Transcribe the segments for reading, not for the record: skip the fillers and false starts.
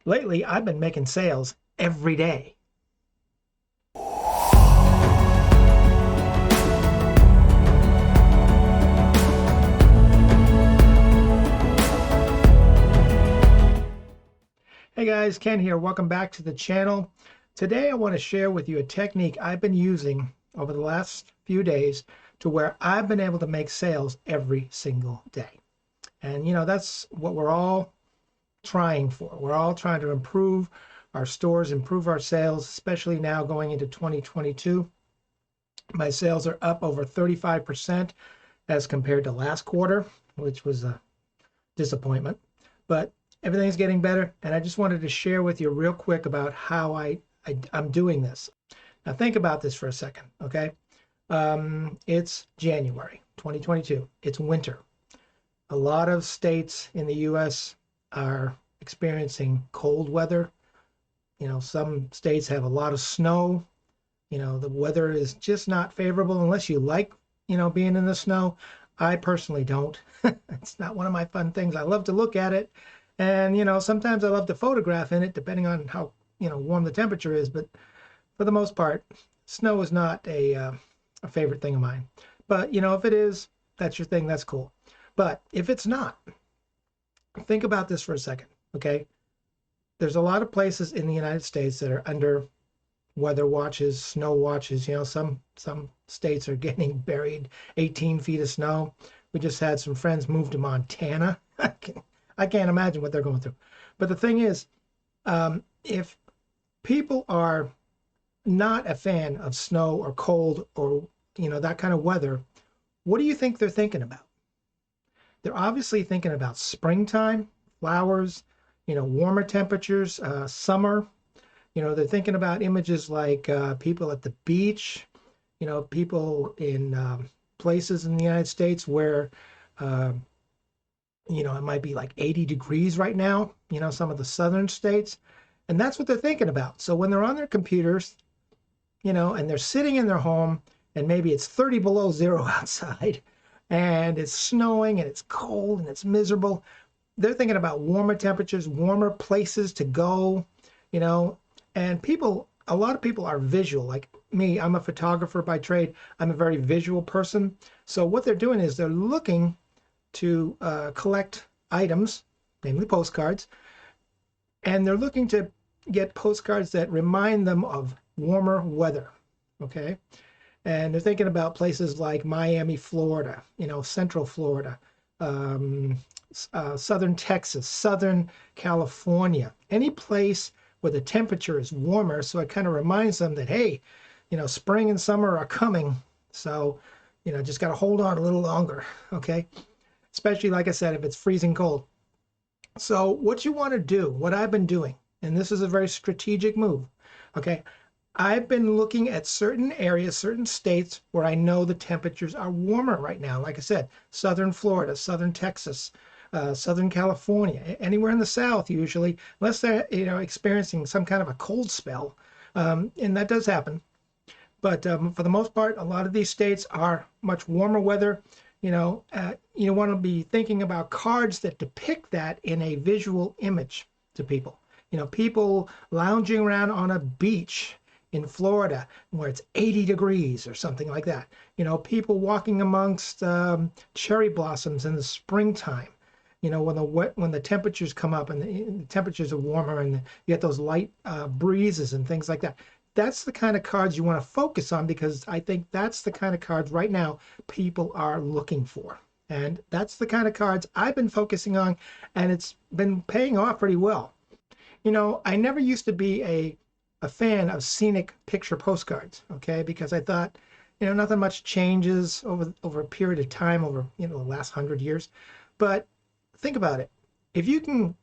Lately, I've been making sales every day. Hey guys, Ken here. Welcome back to the channel. Today I want to share with you a technique I've been using over the last few days to where I've been able to make sales every single day. And that's what we're all trying for. We're all trying to improve our stores, improve our sales, especially now going into 2022. My sales are up over 35% as compared to last quarter, which was a disappointment. But everything's getting better, and I just wanted to share with you real quick about how I'm doing this. Now think about this for a second, okay? It's January 2022. It's winter. A lot of states in the U.S. are experiencing cold weather. Some states have a lot of snow. The weather is just not favorable unless you like, being in the snow. I personally don't. It's not one of my fun things. I love to look at it. And, sometimes I love to photograph in it, depending on how, warm the temperature is. But for the most part, snow is not a favorite thing of mine. But, if it is, that's your thing, that's cool. But if it's not, think about this for a second, okay? There's a lot of places in the United States that are under weather watches, snow watches. Some states are getting buried 18 feet of snow. We just had some friends move to Montana. I can't imagine what they're going through. But the thing is, if people are not a fan of snow or cold or, that kind of weather, what do you think they're thinking about? They're obviously thinking about springtime, flowers, warmer temperatures, summer. They're thinking about images like people at the beach, people in places in the United States where, it might be like 80 degrees right now, some of the southern states. And that's what they're thinking about. So when they're on their computers, and they're sitting in their home and maybe it's 30 below zero outside and it's snowing and it's cold and it's miserable, they're thinking about warmer temperatures, warmer places to go, and a lot of people are visual. Like me, I'm a photographer by trade. I'm a very visual person. So what they're doing is they're looking to collect items, namely postcards, and they're looking to get postcards that remind them of warmer weather, okay? And they're thinking about places like Miami, Florida, Central Florida, Southern Texas, Southern California, any place where the temperature is warmer, so it kind of reminds them that, hey, spring and summer are coming, so, just got to hold on a little longer, okay? Especially, like I said, if it's freezing cold. So what you want to do, what I've been doing, and this is a very strategic move, okay? I've been looking at certain areas, certain states where I know the temperatures are warmer right now. Like I said, Southern Florida, Southern Texas, Southern California, anywhere in the South usually, unless they're experiencing some kind of a cold spell, and that does happen. But for the most part, a lot of these states are much warmer weather. You want to be thinking about cards that depict that in a visual image to people. People lounging around on a beach in Florida where it's 80 degrees or something like that. People walking amongst cherry blossoms in the springtime. When the temperatures come up and the temperatures are warmer and you get those light breezes and things like that. That's the kind of cards you want to focus on, because I think that's the kind of cards right now people are looking for. And that's the kind of cards I've been focusing on, and it's been paying off pretty well. I never used to be a fan of scenic picture postcards, okay? Because I thought, nothing much changes over a period of time, over, the last 100 years. But think about it. If you can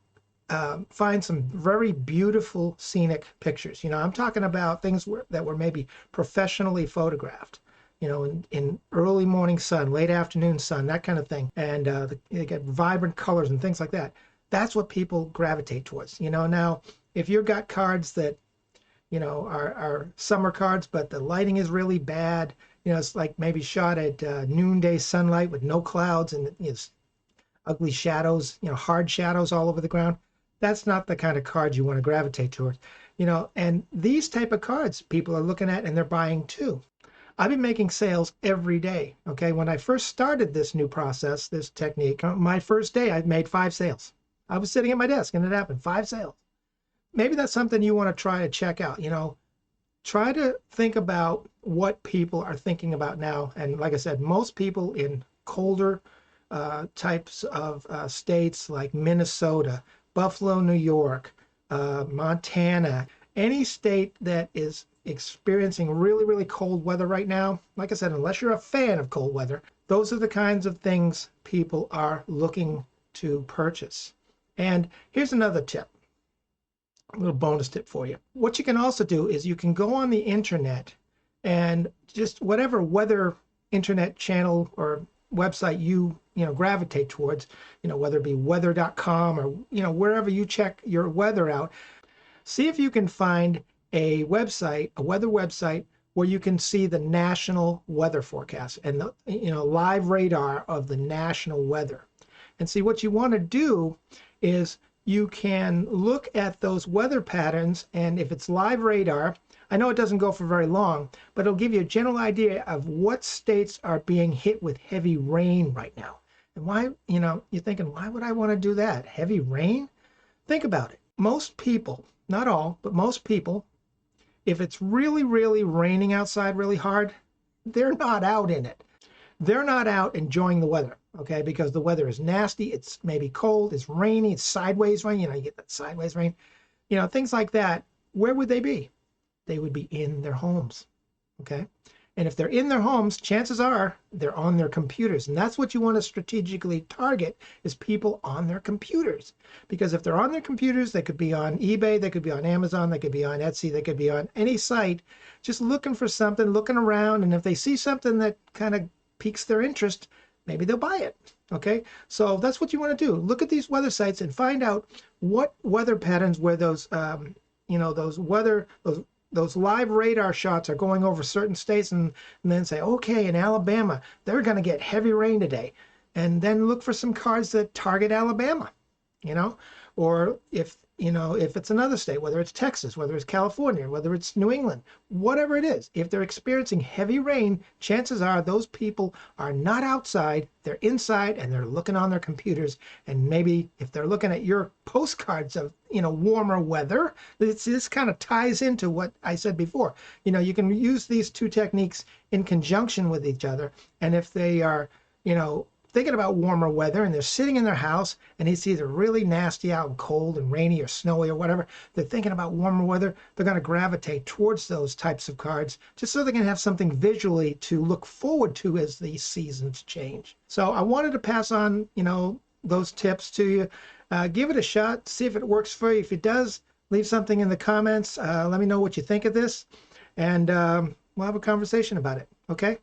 find some very beautiful scenic pictures. I'm talking about things that were maybe professionally photographed, in early morning sun, late afternoon sun, that kind of thing. And they get vibrant colors and things like that. That's what people gravitate towards. Now, if you've got cards that, are summer cards, but the lighting is really bad, it's like maybe shot at noonday sunlight with no clouds and it's ugly shadows, hard shadows all over the ground. That's not the kind of card you want to gravitate towards, and these type of cards people are looking at and they're buying too. I've been making sales every day. Okay. When I first started this new process, this technique, my first day, I made 5 sales. I was sitting at my desk and it happened, 5 sales. Maybe that's something you want to try to check out. Try to think about what people are thinking about now. And like I said, most people in colder types of states like Minnesota, Buffalo, New York, Montana, any state that is experiencing really, really cold weather right now, like I said, unless you're a fan of cold weather, those are the kinds of things people are looking to purchase. And here's another tip, a little bonus tip for you. What you can also do is you can go on the internet and just whatever weather internet channel or website you gravitate towards, whether it be weather.com or wherever you check your weather out, see if you can find a website, a weather website, where you can see the national weather forecast and the live radar of the national weather. And see, what you want to do is you can look at those weather patterns, and if it's live radar, I know it doesn't go for very long, but it'll give you a general idea of what states are being hit with heavy rain right now. And why, you're thinking, why would I want to do that? Heavy rain? Think about it. Most people, not all, but most people, if it's really, really raining outside really hard, they're not out in it. They're not out enjoying the weather, okay? Because the weather is nasty. It's maybe cold. It's rainy. It's sideways rain. You get that sideways rain. Things like that. Where would they be? They would be in their homes, okay? And if they're in their homes, chances are they're on their computers. And that's what you want to strategically target, is people on their computers. Because if they're on their computers, they could be on eBay, they could be on Amazon, they could be on Etsy, they could be on any site, just looking for something, looking around. And if they see something that kind of piques their interest, maybe they'll buy it, okay? So that's what you want to do. Look at these weather sites and find out what weather patterns, where those, those live radar shots are going over certain states, and then say, okay, in Alabama, they're going to get heavy rain today. And then look for some cards that target Alabama, or if it's another state, whether it's Texas, whether it's California, whether it's New England, whatever it is, if they're experiencing heavy rain, chances are those people are not outside, they're inside, and they're looking on their computers. And maybe if they're looking at your postcards of, warmer weather, this kind of ties into what I said before. You can use these two techniques in conjunction with each other. And if they are, thinking about warmer weather and they're sitting in their house and it's either really nasty out and cold and rainy or snowy or whatever, they're thinking about warmer weather, they're going to gravitate towards those types of cards just so they can have something visually to look forward to as the seasons change. So I wanted to pass on, those tips to you. Give it a shot, see if it works for you. If it does, leave something in the comments. Let me know what you think of this, and we'll have a conversation about it. Okay?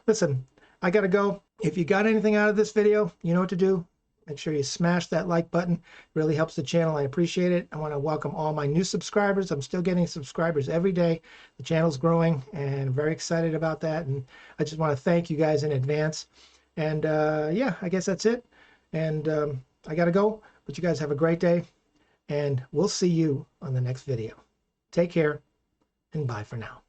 Listen, I got to go. If you got anything out of this video, you know what to do. Make sure you smash that like button. It really helps the channel. I appreciate it. I want to welcome all my new subscribers. I'm still getting subscribers every day. The channel's growing, and I'm very excited about that. And I just want to thank you guys in advance. And yeah, I guess that's it. And I got to go, but you guys have a great day, and we'll see you on the next video. Take care, and bye for now.